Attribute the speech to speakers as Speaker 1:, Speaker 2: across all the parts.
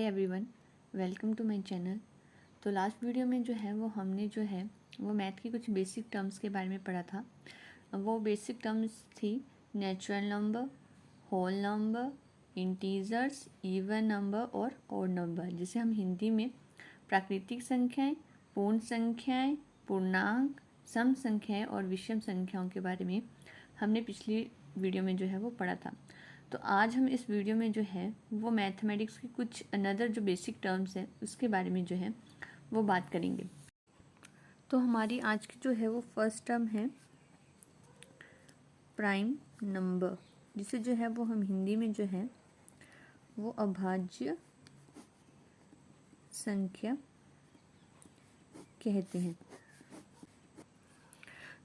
Speaker 1: Everyone, welcome to my channel. तो last video में जो है वो हमने जो है वो मैथ की कुछ बेसिक टर्म्स के बारे में पढ़ा था। वो बेसिक टर्म्स थी natural number, whole number, integers, even number और ऑड नंबर, जिसे हम हिंदी में प्राकृतिक संख्याएं, पूर्ण संख्याएं, पूर्णांक, सम संख्याएं और विषम संख्याओं के बारे में हमने पिछली वीडियो में जो है वो पढ़ा था। तो आज हम इस वीडियो में जो है वो मैथमेटिक्स की कुछ अनदर जो बेसिक टर्म्स हैं उसके बारे में जो है वो बात करेंगे। तो हमारी आज की जो है वो फर्स्ट टर्म है प्राइम नंबर, जिसे जो है वो हम हिंदी में जो है वो अभाज्य संख्या कहते हैं।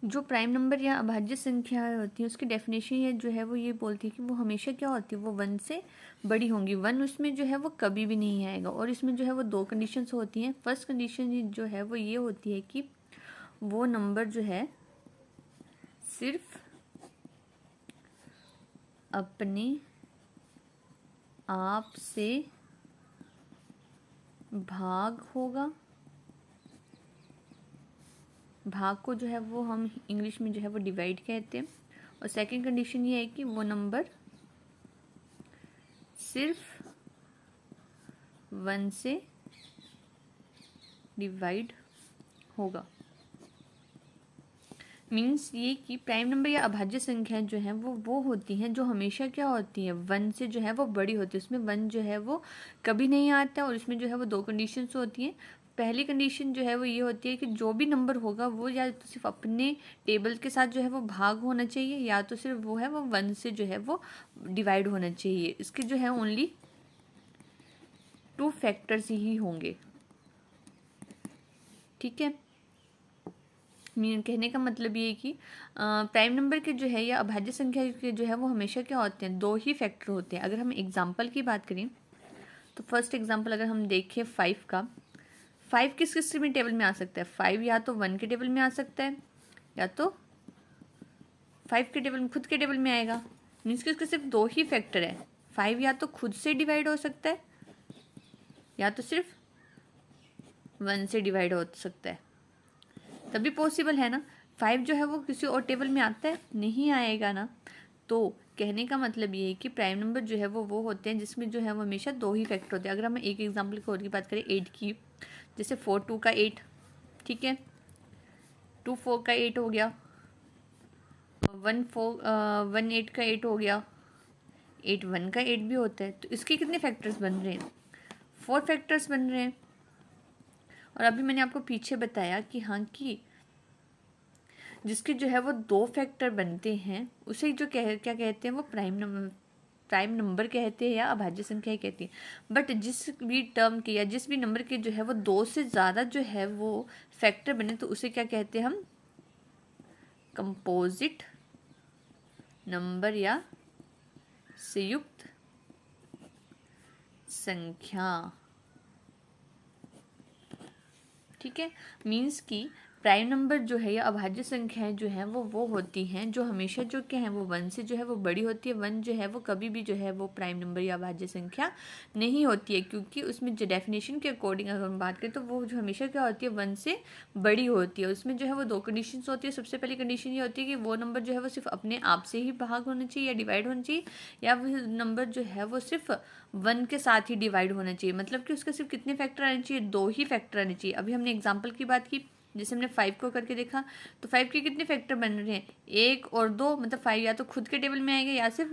Speaker 1: जो प्राइम नंबर या अभाज्य संख्या होती है उसकी डेफिनेशन ये जो है वो ये बोलती है कि वो हमेशा क्या होती है, वो वन से बड़ी होंगी। वन उसमें जो है वो कभी भी नहीं आएगा। और इसमें जो है वो दो कंडीशंस होती हैं। फर्स्ट कंडीशन जो है वो ये होती है कि वो नंबर जो है सिर्फ अपने आप से भाग होगा। भाग को जो है वो हम इंग्लिश में जो है वो डिवाइड कहते हैं। और सेकंड कंडीशन ये है कि वो नंबर सिर्फ वन से डिवाइड होगा। मीन्स ये कि प्राइम नंबर या अभाज्य संख्या जो है वो होती हैं जो हमेशा क्या होती है, वन से जो है वो बड़ी होती है। उसमें वन जो है वो कभी नहीं आता। और इसमें जो है वो दो कंडीशंस होती हैं। पहली कंडीशन जो है वो ये होती है कि जो भी नंबर होगा वो या तो सिर्फ अपने टेबल के साथ जो है वो भाग होना चाहिए, या तो सिर्फ वो है वो वन से जो है वो डिवाइड होना चाहिए। इसके जो है ओनली टू फैक्टर्स ही होंगे। ठीक है, कहने का मतलब ये है कि प्राइम नंबर के जो है या अभाज्य संख्या के जो है वो हमेशा क्या होते हैं, दो ही फैक्टर होते हैं। अगर हम एग्जांपल की बात करें तो फर्स्ट एग्जांपल अगर हम देखें 5 का, 5 किस किस में टेबल में आ सकता है, 5 या तो 1 के टेबल में आ सकता है या तो 5 के टेबल में खुद के टेबल में आएगा। मीन्स कि उसके सिर्फ दो ही फैक्टर है। 5 या तो खुद से डिवाइड हो सकता है या तो सिर्फ 1 से डिवाइड हो सकता है, तभी पॉसिबल है ना। 5 जो है वो किसी और टेबल में आता है, नहीं आएगा ना। तो कहने का मतलब ये है कि प्राइम नंबर जो है वो होते हैं जिसमें जो है वो हमेशा दो ही फैक्टर होते हैं। अगर हम एक एग्जांपल की और की बात करें 8 की, जैसे 4 2 का 8, ठीक है, 2 4 का 8 हो गया, 1 8 का 8 हो गया, 8 1 का 8 भी होता है। तो इसके कितने फैक्टर्स बन रहे हैं, 4 फैक्टर्स बन रहे हैं। और अभी मैंने आपको पीछे बताया कि हाँ कि जिसके जो है वो दो फैक्टर बनते हैं उसे जो क्या कहते हैं, वो प्राइम नंबर कहते हैं या अभाज्य संख्या कहती है। बट जिस भी टर्म के या जिस भी नंबर के जो है वो दो से ज़्यादा जो है वो फैक्टर बने तो उसे क्या कहते हैं हम, कंपोजिट नंबर या संयुक्त संख्या। ठीक है, मीन्स कि प्राइम नंबर जो है या अभाज्य संख्याएं जो हैं वो होती हैं जो हमेशा जो क्या है वो वन से जो है वो बड़ी होती है। वन जो है वो कभी भी जो है वो प्राइम नंबर या अभाज्य संख्या नहीं होती है, क्योंकि उसमें जो डेफिनेशन के अकॉर्डिंग अगर हम बात करें तो वो जो हमेशा क्या होती है, वन से बड़ी होती है। उसमें जो है वो दो कंडीशन होती है। सबसे पहली कंडीशन ये होती है कि वो नंबर जो है वो सिर्फ अपने आप से ही भाग होना चाहिए या डिवाइड होना चाहिए, या वो नंबर जो है वो सिर्फ वन के साथ ही डिवाइड होना चाहिए। मतलब कि उसके सिर्फ कितने फैक्टर आने चाहिए, दो ही फैक्टर आने चाहिए। अभी हमने एग्जाम्पल की बात की, जैसे हमने 5 को करके देखा तो 5 के कितने फैक्टर बन रहे हैं, 1 और 2। मतलब 5 या तो खुद के टेबल में आएगा या सिर्फ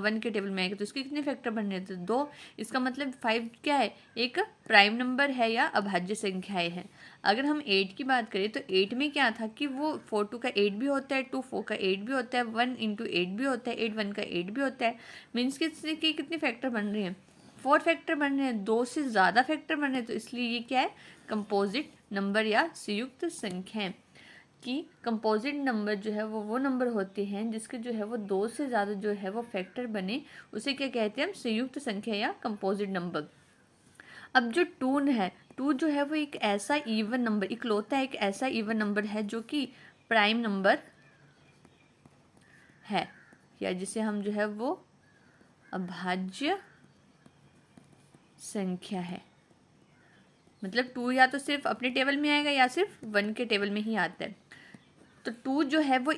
Speaker 1: 1 के टेबल में आएगा। तो इसके कितने फैक्टर बन रहे हैं, तो 2। इसका मतलब 5 क्या है, एक प्राइम नंबर है या अभाज्य संख्याएं हैं। अगर हम 8 की बात करें तो 8 में क्या था कि वो 4 2 का 8 भी होता है, 2 4 का 8 भी होता है, 1 इंटू 8 भी होता है, 8 1 का 8 भी होता है। मीन्स कि कितने फैक्टर बन रहे हैं, 4 फैक्टर बन रहे हैं, 2 से ज़्यादा फैक्टर बन रहे हैं। तो इसलिए ये क्या है, कंपोजिट नंबर या संयुक्त संख्या। कि कंपोजिट नंबर जो है वो नंबर होते हैं जिसके जो है वो दो से ज़्यादा जो है वो फैक्टर बने, उसे क्या कहते हैं हम, संयुक्त संख्या या कंपोजिट नंबर। अब जो 2 है, 2 जो है वो एक ऐसा इवन नंबर, इकलौता एक ऐसा इवन नंबर है जो कि प्राइम नंबर है, या जिसे हम जो है वो अभाज्य संख्या है। मतलब 2 या तो सिर्फ अपने टेबल में आएगा या सिर्फ 1 के टेबल में ही आता है। तो 2 जो है वो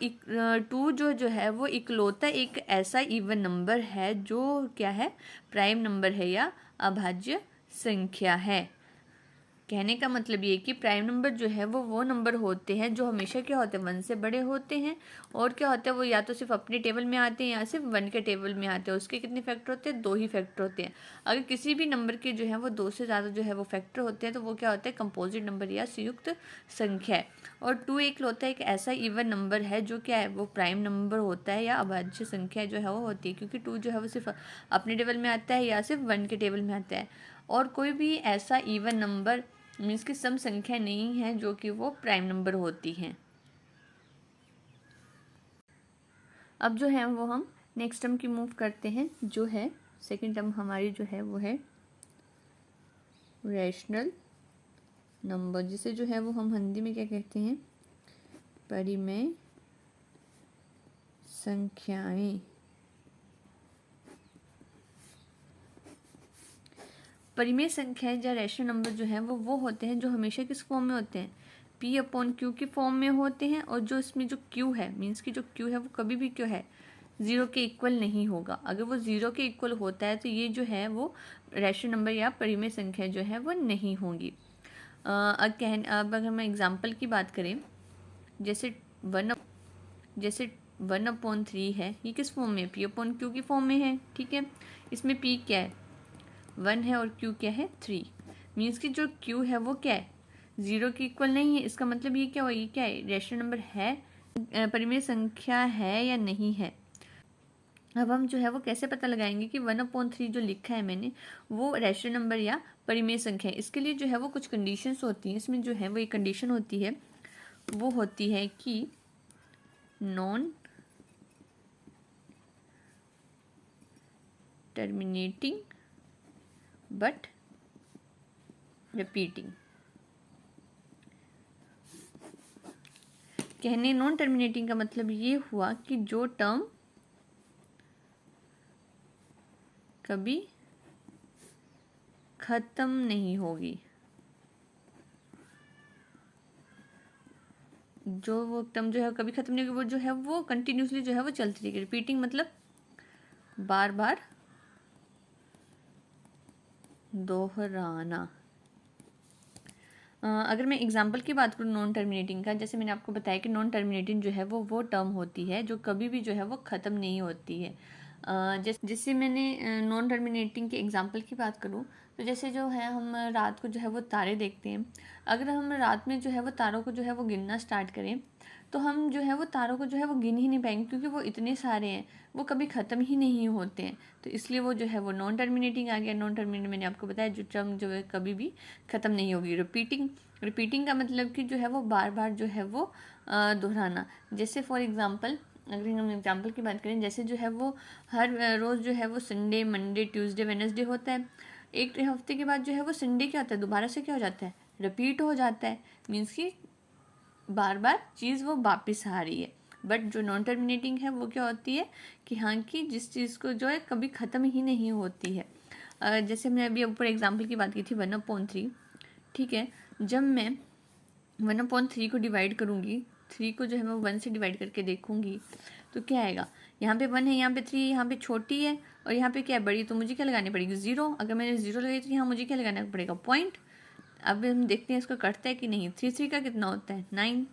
Speaker 1: 2 जो है वो इकलौता एक ऐसा इवन नंबर है जो क्या है, प्राइम नंबर है या अभाज्य संख्या है। कहने का मतलब ये कि प्राइम नंबर जो है वो नंबर होते हैं जो हमेशा क्या होते हैं, 1 से बड़े होते हैं, और क्या होता है वो या तो सिर्फ अपने टेबल में आते हैं या सिर्फ 1 के टेबल में आते हैं। उसके कितने फैक्टर होते हैं, 2 ही फैक्टर होते हैं। अगर किसी भी नंबर के जो है वो 2 से ज़्यादा जो है वो फैक्टर होते हैं तो वो क्या होता है, कंपोजिट नंबर या संयुक्त संख्या है। और 2 इकलौता एक ऐसा इवन नंबर है जो क्या है, वो प्राइम नंबर होता है या अभाज्य संख्या जो है वो होती है, क्योंकि 2 जो है वो सिर्फ अपने टेबल में आता है या सिर्फ 1 के टेबल में आता है। और कोई भी ऐसा इवन नंबर मीन्स की सम संख्या नहीं है जो कि वो प्राइम नंबर होती हैं। अब जो है वो हम नेक्स्ट टर्म की मूव करते हैं, जो है सेकंड टर्म हमारी जो है वो है रैशनल नंबर, जिसे जो है वो हम हिंदी में क्या कहते हैं, परिमेय संख्याएं। परिमेय संख्याएं या रैशनल नंबर जो है वो होते हैं जो हमेशा किस फॉर्म में होते हैं, P/Q की फॉर्म में होते हैं। और जो इसमें जो Q है, मीन्स की जो Q है वो कभी भी क्या है, 0 के इक्वल नहीं होगा। अगर वो 0 के इक्वल होता है तो ये जो है वो रैशनल नंबर या परिमेय संख्या जो है वो नहीं होंगी। अब अगर मैं एग्जाम्पल की बात करें, जैसे 1/3 है, ये किस फॉर्म में है, P/Q की फॉर्म में है। ठीक है, इसमें P क्या है, 1 है, और Q क्या है, 3। मीन्स कि जो Q है वो क्या है, 0 के इक्वल नहीं है। इसका मतलब ये क्या हुआ, ये क्या है, रैशनल नंबर है, परिमेय संख्या है या नहीं है। अब हम जो है वो कैसे पता लगाएंगे कि 1/3 जो लिखा है मैंने वो रैशनल नंबर या परिमेय संख्या है। इसके लिए जो है वो कुछ कंडीशंस होती हैं। इसमें जो है वो एक कंडीशन होती है, वो होती है कि नॉन टर्मिनेटिंग बट रिपीटिंग। कहने नॉन टर्मिनेटिंग का मतलब ये हुआ कि जो टर्म कभी खत्म नहीं होगी, जो वो टर्म जो है कभी खत्म नहीं होगी, वो जो है वो कंटिन्यूसली जो है वो चलती रहेगी। रिपीटिंग मतलब बार बार दोहराना। अगर मैं एग्जांपल की बात करूँ नॉन टर्मिनेटिंग का, जैसे मैंने आपको बताया कि नॉन टर्मिनेटिंग जो है वो टर्म होती है जो कभी भी जो है वो ख़त्म नहीं होती है। जैसे मैंने नॉन टर्मिनेटिंग के एग्जांपल की बात करूँ तो जैसे जो है हम रात को जो है वो तारे देखते हैं। अगर हम रात में जो है वो तारों को जो है वो गिनना स्टार्ट करें तो हम जो है वो तारों को जो है वो गिन ही नहीं पाएंगे, क्योंकि वो इतने सारे हैं, वो कभी ख़त्म ही नहीं होते हैं। तो इसलिए वो जो है वो नॉन टर्मिनेटिंग आ गया। नॉन टर्मिनेटिंग मैंने आपको बताया जो टर्म जो है कभी भी ख़त्म नहीं होगी। रिपीटिंग का मतलब कि जो है वो बार बार जो है वो दोहराना। जैसे फॉर एग्जांपल अगर हम एग्जांपल की बात करें, जैसे जो है वो हर रोज़ जो है वो संडे, मंडे, ट्यूसडे, वेडनेसडे होता है। एक हफ्ते के बाद जो है वो संडे क्या होता है, दोबारा से क्या हो जाता है, रिपीट हो जाता है। मीन्स कि बार बार चीज़ वो वापस आ रही है। बट जो नॉन टर्मिनेटिंग है वो क्या होती है कि हाँ कि जिस चीज़ को जो है कभी ख़त्म ही नहीं होती है। जैसे मैंने अभी ऊपर एग्जांपल की बात की थी 1/3। ठीक है, जब मैं 1/3 को डिवाइड करूँगी, 3 को जो है मैं 1 से डिवाइड करके देखूँगी तो क्या आएगा, यहाँ पे 1 है, यहाँ पे 3 है, यहाँ पे छोटी है और यहाँ पे क्या है, बड़ी। तो मुझे क्या लगानी पड़ेगी, 0। अगर मैंने 0 लगाई तो यहाँ मुझे क्या लगाना पड़ेगा, पॉइंट। अब हम देखते हैं इसको कटता है कि नहीं। 3 का कितना होता है, 9।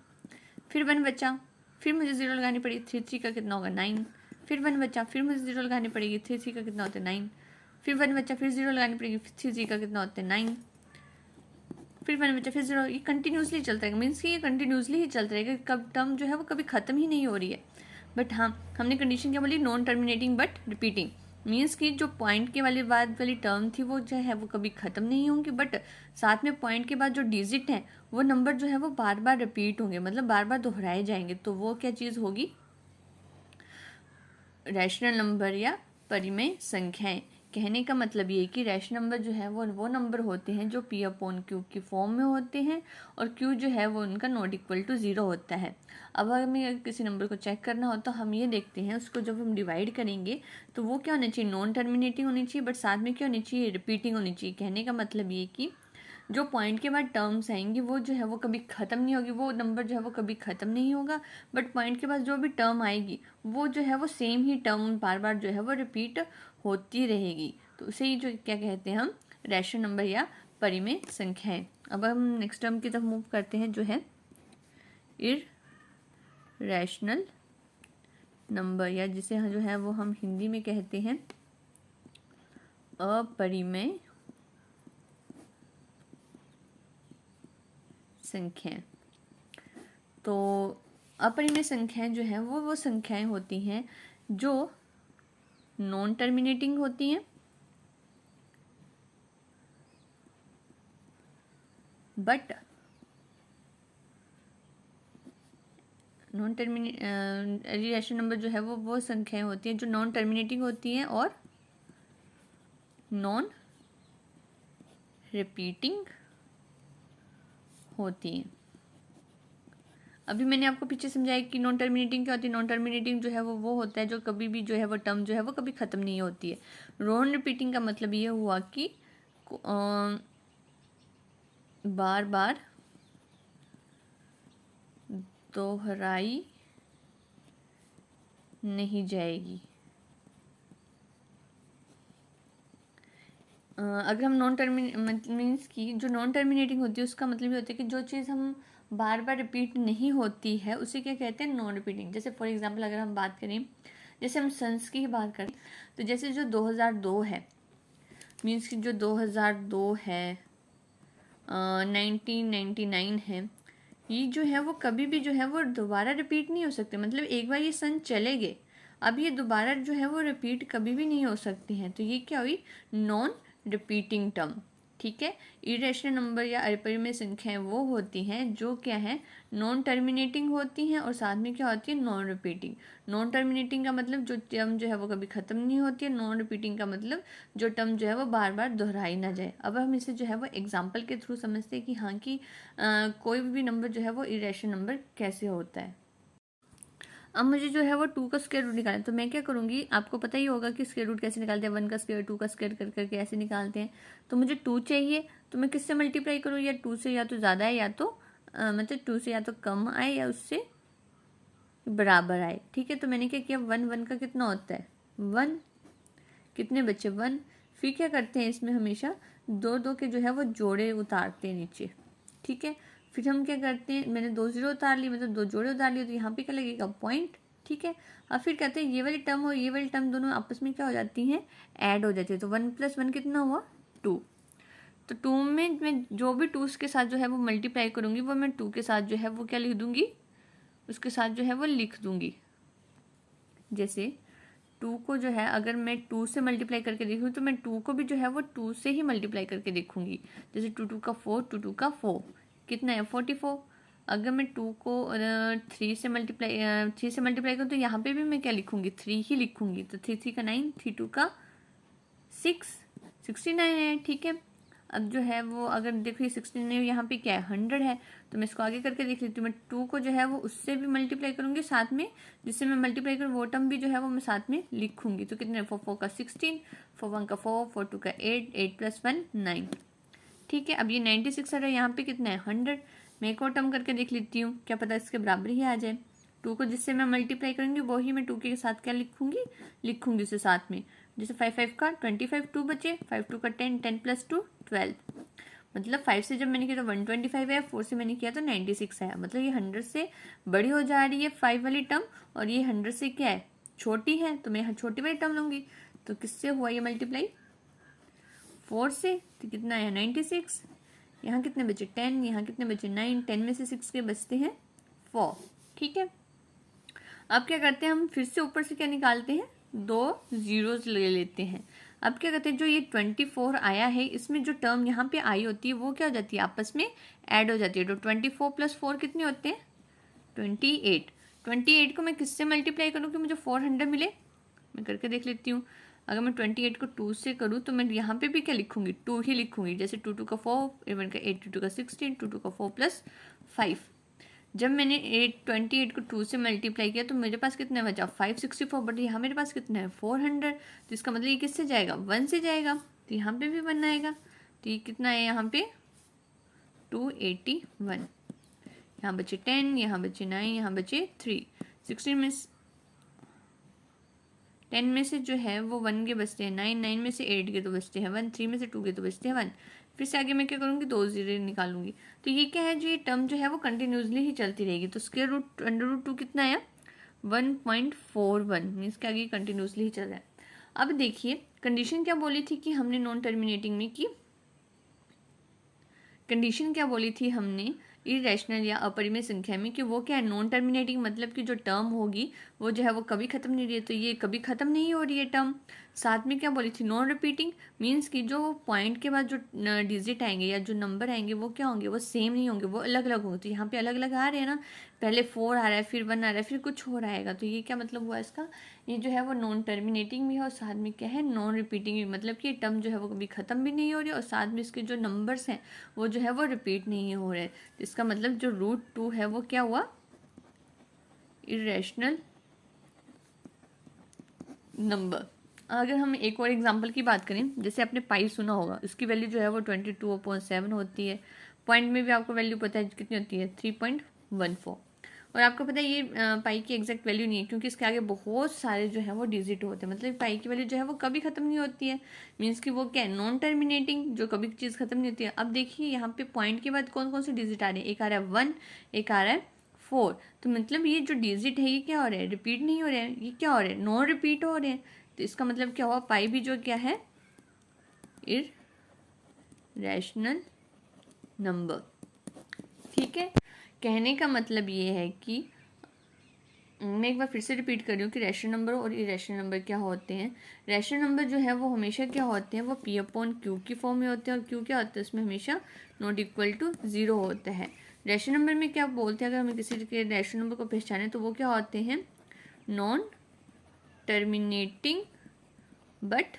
Speaker 1: फिर 1 बचा, फिर मुझे 0 लगानी पड़ेगी। 3 का कितना होगा, 9। फिर 1 बचा, फिर मुझे 0 लगानी पड़ेगी। 3 का कितना होता है, 9। फिर 1 बचा, फिर 0 लगानी पड़ेगी। 3 का कितना होता है, 9। फिर 1 बचा, फिर 0। ये कंटिन्यूसली चलता है। मीन्स कि ये कंटिन्यूसली ही चलता रहेगा, कब टर्म जो है वो कभी ख़त्म ही नहीं हो रही है। बट हाँ, हमने कंडीशन क्या बोली, non terminating but repeating. Means कि जो पॉइंट के वाली बाद वाली टर्म थी वो जो है वो कभी ख़त्म नहीं होंगी, बट साथ में पॉइंट के बाद जो डिजिट हैं वो नंबर जो है वो बार बार रिपीट होंगे, मतलब बार बार दोहराए जाएंगे। तो वो क्या चीज़ होगी, रैशनल नंबर या परिमेय संख्याएं। कहने का मतलब ये है कि रैशनल नंबर जो है वो नंबर होते हैं जो p अपॉन q की फॉर्म में होते हैं और q जो है वो उनका नॉट इक्वल टू 0 होता है। अब हमें किसी नंबर को चेक करना हो तो हम ये देखते हैं उसको जब हम डिवाइड करेंगे तो वो क्या होना चाहिए, नॉन टर्मिनेटिंग होनी चाहिए, बट साथ में क्या होनी चाहिए, रिपीटिंग होनी चाहिए। कहने का मतलब ये कि जो पॉइंट के बाद टर्म्स आएंगी वो जो है वो कभी ख़त्म नहीं होगी, वो नंबर जो है वो कभी ख़त्म नहीं होगा, बट पॉइंट के बाद जो भी टर्म आएगी वो जो है वो सेम ही टर्म बार बार जो है वो रिपीट होती रहेगी। तो उसे ही जो क्या कहते हैं हम, रैशनल नंबर या परिमेय संख्याएं। अब हम नेक्स्ट टर्म की तरफ मूव करते हैं जो है इररेशनल नंबर, या जिसे जो है वो हम हिंदी में कहते हैं अपरिमेय संख्याएं। तो अपरिमेय संख्याएं जो हैं वो संख्याएं होती हैं जो नॉन टर्मिनेटिंग होती हैं, बट नॉन रैशनल नंबर जो है वो संख्याएं होती हैं जो नॉन टर्मिनेटिंग होती हैं और नॉन रिपीटिंग होती हैं। अभी मैंने आपको पीछे समझाया कि नॉन टर्मिनेटिंग क्या होती है। नॉन टर्मिनेटिंग जो है वो होता है जो कभी भी जो है वो टर्म जो है वो कभी ख़त्म नहीं होती है। नॉन रिपीटिंग का मतलब ये हुआ कि बार बार दोहराई नहीं जाएगी। अगर हम नॉन मीन्स की जो नॉन टर्मिनेटिंग होती है उसका मतलब ये होता है कि जो चीज़ हम बार बार रिपीट नहीं होती है उसे क्या कहते हैं, नॉन रिपीटिंग। जैसे फॉर एग्जांपल अगर हम बात करें, जैसे हम सन्स की बात करें तो जैसे जो 2002 है, मीन्स कि जो 2002 है, 1999 है, ये जो है वो कभी भी जो है वो दोबारा रिपीट नहीं हो सकते। मतलब एक बार ये सन चले गए, अब ये दोबारा जो है वो रिपीट कभी भी नहीं हो सकते हैं। तो ये क्या हुई, नॉन रिपीटिंग टर्म। ठीक है, इरेशनल नंबर या अपरिमेय संख्याएं वो होती हैं जो क्या है, नॉन टर्मिनेटिंग होती हैं और साथ में क्या होती है, नॉन रिपीटिंग। नॉन टर्मिनेटिंग का मतलब जो टर्म जो है वो कभी ख़त्म नहीं होती है, नॉन रिपीटिंग का मतलब जो टर्म जो है वो बार बार दोहराई ना जाए। अब हम इसे जो है वो एग्जाम्पल के थ्रू समझते हैं कि हाँ कि कोई भी नंबर जो है वो इरेशनल नंबर कैसे होता है। अब मुझे जो है वो 2 का स्क्वायर रूट निकालना है, तो मैं क्या करूँगी, आपको पता ही होगा कि स्क्वायर रूट कैसे निकालते हैं, 1 का स्क्वायर 2 का स्क्वायर कर करके ऐसे निकालते हैं। तो मुझे 2 चाहिए, तो मैं किससे मल्टीप्लाई करूँ, या 2 से या तो ज़्यादा है या तो मतलब 2 से या तो कम आए या उससे बराबर आए। ठीक है, तो मैंने क्या किया, 1 का कितना होता है 1, कितने बच्चे 1। फिर क्या करते हैं इसमें हमेशा 2 के जो है वो जोड़े उतारते हैं नीचे। ठीक है, फिर हम क्या करते हैं, मैंने 2 0 उतार ली, मतलब 2 जोड़े उतार लिए, तो यहाँ पे क्या लगेगा, पॉइंट। ठीक है, अब फिर कहते हैं ये वाली टर्म और ये वाली टर्म दोनों आपस में क्या हो जाती हैं, ऐड हो जाती है। तो 1 + 1 कितना हुआ 2। तो 2 में मैं जो भी 2 के साथ जो है वो मल्टीप्लाई करूँगी वो मैं 2 के साथ जो है वो क्या लिख दूँगी, उसके साथ जो है वो लिख दूँगी। जैसे 2 को जो है अगर मैं 2 से मल्टीप्लाई करके देखूँ तो मैं 2 को भी जो है वो 2 से ही मल्टीप्लाई करके देखूँगी। जैसे 2 2 का 4, 2 2 का 4 कितना है 44। अगर मैं 2 को 3 से मल्टीप्लाई करूँ तो यहाँ पे भी मैं क्या लिखूँगी, 3 ही लिखूँगी। तो 3 3 का 9, 3 2 का 6, 69 है। ठीक है, अब जो है वो अगर देखो ये 69 यहाँ पे क्या है 100 है, तो मैं इसको आगे करके देख लेती हूँ। मैं 2 को जो है वो उससे भी मल्टीप्लाई करूँगी साथ में, जिससे मैं मल्टीप्लाई करूँ वो टर्म भी जो है वो मैं साथ में लिखूँगी। तो कितने 4 4 का 16, 4 1 का 4, 4 2 का 8, 8 + 1 9। ठीक है, अब ये 96 है, यहाँ पे कितना है 100। मैं एक और टर्म करके देख लेती हूँ, क्या पता इसके बराबर ही आ जाए। 2 को जिससे मैं मल्टीप्लाई करूँगी वो ही मैं 2 के साथ क्या लिखूँगी उसे साथ में। जैसे 5 5 का 25, 2 बचे, 5 2 का 10, 10 + 2 12। मतलब 5 से जब मैंने किया तो 125 है, 4 से मैंने किया तो 96 है। मतलब ये 100 से बड़ी हो जा रही है 5 वाली टर्म, और ये 100 से क्या है छोटी है, तो मैं यहाँ छोटी वाली टर्म लूँगी। तो किससे हुआ ये मल्टीप्लाई, 4 से, तो कितना है 96। यहाँ कितने बचे 10, यहाँ कितने बचे 9, 10 में से 6 के बचते हैं 4। ठीक है, अब क्या करते हैं हम फिर से ऊपर से क्या निकालते हैं, 2 जीरोस ले लेते हैं। अब क्या करते हैं, जो ये 24 आया है इसमें जो टर्म यहाँ पे आई होती है वो क्या हो जाती है, आपस में ऐड हो जाती है। तो 24 + 4 कितने होते हैं 28। 28 को मैं किससे मल्टीप्लाई करूँ कि मुझे 400 मिले, मैं करके देख लेती हूँ। अगर मैं 28 को 2 से करूँ तो मैं यहाँ पे भी क्या लिखूँगी, 2 ही लिखूँगी। जैसे 2 का 4, 1 का 8, 2 का 16, 2 का 4 + 5। जब मैंने 28 को 2 से मल्टीप्लाई किया तो मेरे पास कितना बचा, 564। बट यहाँ मेरे पास कितना है, 400। तो इसका मतलब ये किससे जाएगा, 1 से जाएगा। तो यहाँ पे भी 1 आएगा। तो ये कितना है यहाँ पे, 281। यहाँ बचे 10, यहाँ बचे 9, यहाँ बचे 3। 16 में 10 में से जो है वो 1 के बचते हैं 9, 9 में से 8 के तो बचते हैं 1, 3 में से 2 के तो बचते हैं 1। फिर से आगे मैं क्या करूँगी, 2 जीरो निकालूंगी। तो ये क्या है, जो ये टर्म जो है वो कंटिन्यूसली ही चलती रहेगी। तो स्क्वायर रूट √2 कितना आया, 1.41, मीन्स कि आगे कंटिन्यूसली ही चल रहा है। अब देखिए कंडीशन क्या बोली थी कि हमने नॉन टर्मिनेटिंग में की, कंडीशन क्या बोली थी हमने इरेशनल या अपरिमेय संख्या में, कि वो क्या है, नॉन टर्मिनेटिंग, मतलब कि जो टर्म होगी वो जो है वो कभी खत्म नहीं हो रही है। तो ये कभी खत्म नहीं हो रही है टर्म। साथ में क्या बोली थी, नॉन रिपीटिंग, मीन्स कि जो पॉइंट के बाद जो डिजिट आएंगे या जो नंबर आएंगे वो क्या होंगे, वो सेम नहीं होंगे, वो अलग अलग होंगे। तो यहाँ पे अलग अलग आ रहे हैं ना, पहले 4 आ रहा है, फिर 1 आ रहा है, फिर कुछ और आएगा। तो ये क्या मतलब हुआ इसका, ये जो है वो नॉन टर्मिनेटिंग भी है और साथ में क्या है, नॉन रिपीटिंग भी, मतलब कि टर्म जो है वो कभी ख़त्म भी नहीं हो रही और साथ में इसके जो नंबर्स हैं वो जो है वो रिपीट नहीं हो रहे। तो इसका मतलब जो √2 है वो क्या हुआ, इरेशनल नंबर। अगर हम एक और एग्जांपल की बात करें, जैसे आपने पाई सुना होगा, इसकी वैल्यू जो है वो 22/7 होती है। पॉइंट में भी आपको वैल्यू पता है कितनी होती है, 3.14। और आपको पता है ये पाई की एग्जैक्ट वैल्यू नहीं है, क्योंकि इसके आगे बहुत सारे जो है वो डिजिट होते हैं। मतलब पाई की वैल्यू जो है वो कभी खत्म नहीं होती है, मीन्स कि वो क्या है, नॉन टर्मिनेटिंग, जो कभी चीज़ खत्म नहीं होती है। अब देखिए यहाँ पे पॉइंट के बाद कौन कौन से डिजिट आ रहे हैं, एक आ रहा है 1, एक आ रहा है 4। तो मतलब ये जो डिजिट है ये क्या हो रहा है, रिपीट नहीं हो रहे हैं, ये क्या हो रहा है, नॉन रिपीट हो रहे हैं। तो इसका मतलब क्या हुआ, पाई भी जो क्या है, इरेशनल नंबर। ठीक है, कहने का मतलब ये है कि मैं एक बार फिर से रिपीट कर रही हूँ कि रैशनल नंबर और इरेशनल नंबर क्या होते हैं। रैशनल नंबर जो है वो हमेशा क्या होते हैं, वो P/Q की फॉर्म में होते हैं। और Q क्या होता है, उसमें हमेशा ≠0 होता है। रैशनल नंबर में क्या बोलते हैं, अगर हमें किसी के रैशनल नंबर को पहचाने तो वो क्या होते हैं, नॉन टर्मिनेटिंग बट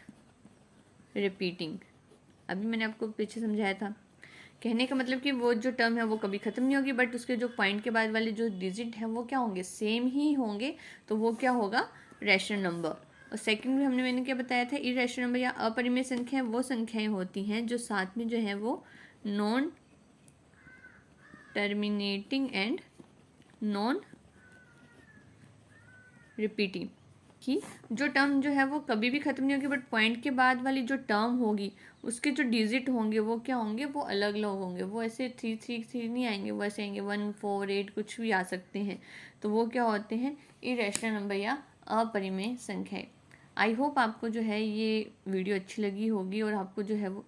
Speaker 1: रिपीटिंग। अभी मैंने आपको पीछे समझाया था। कहने का मतलब कि वो जो टर्म है वो कभी ख़त्म नहीं होगी, बट उसके जो पॉइंट के बाद वाले जो डिजिट हैं वो क्या होंगे, सेम ही होंगे। तो वो क्या होगा, रैशनल नंबर। और सेकंड में मैंने क्या बताया था, इरेशनल नंबर या अपरिमेय संख्याएं वो संख्याएं होती हैं जो साथ में जो है वो non terminating and non repeating, कि जो टर्म जो है वो कभी भी ख़त्म नहीं होगी, बट पॉइंट के बाद वाली जो टर्म होगी उसके जो डिजिट होंगे वो क्या होंगे, वो अलग अलग होंगे। वो ऐसे 3 नहीं आएंगे, वो ऐसे आएंगे 1, 4, 8 कुछ भी आ सकते हैं। तो वो क्या होते हैं, इरेशनल नंबर या अपरिमेय संख्याएं। आई होप आपको जो है ये वीडियो अच्छी लगी होगी और आपको जो है वो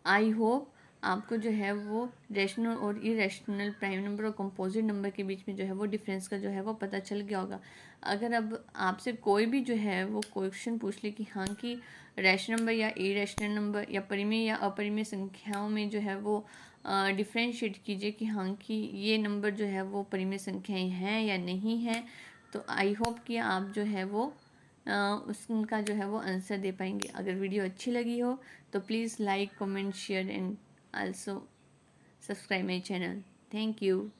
Speaker 1: आई होप आपको जो है वो रैशनल और इरेशनल प्राइम नंबर और कंपोजिट नंबर के बीच में जो है वो डिफरेंस का जो है वो पता चल गया होगा। अगर अब आपसे कोई भी जो है वो क्वेश्चन पूछ ले कि हाँ कि रैशनल नंबर या इरेशनल नंबर या परिमेय या अपरिमेय संख्याओं में जो है वो डिफ्रेंशिएट कीजिए कि हाँ कि ये नंबर जो है वो परिमेय संख्याएं हैं या नहीं हैं, तो आई होप कि आप जो है वो उसका जो है वो आंसर दे पाएंगे। अगर वीडियो अच्छी लगी हो तो please like, comment, share and also subscribe my channel. Thank you.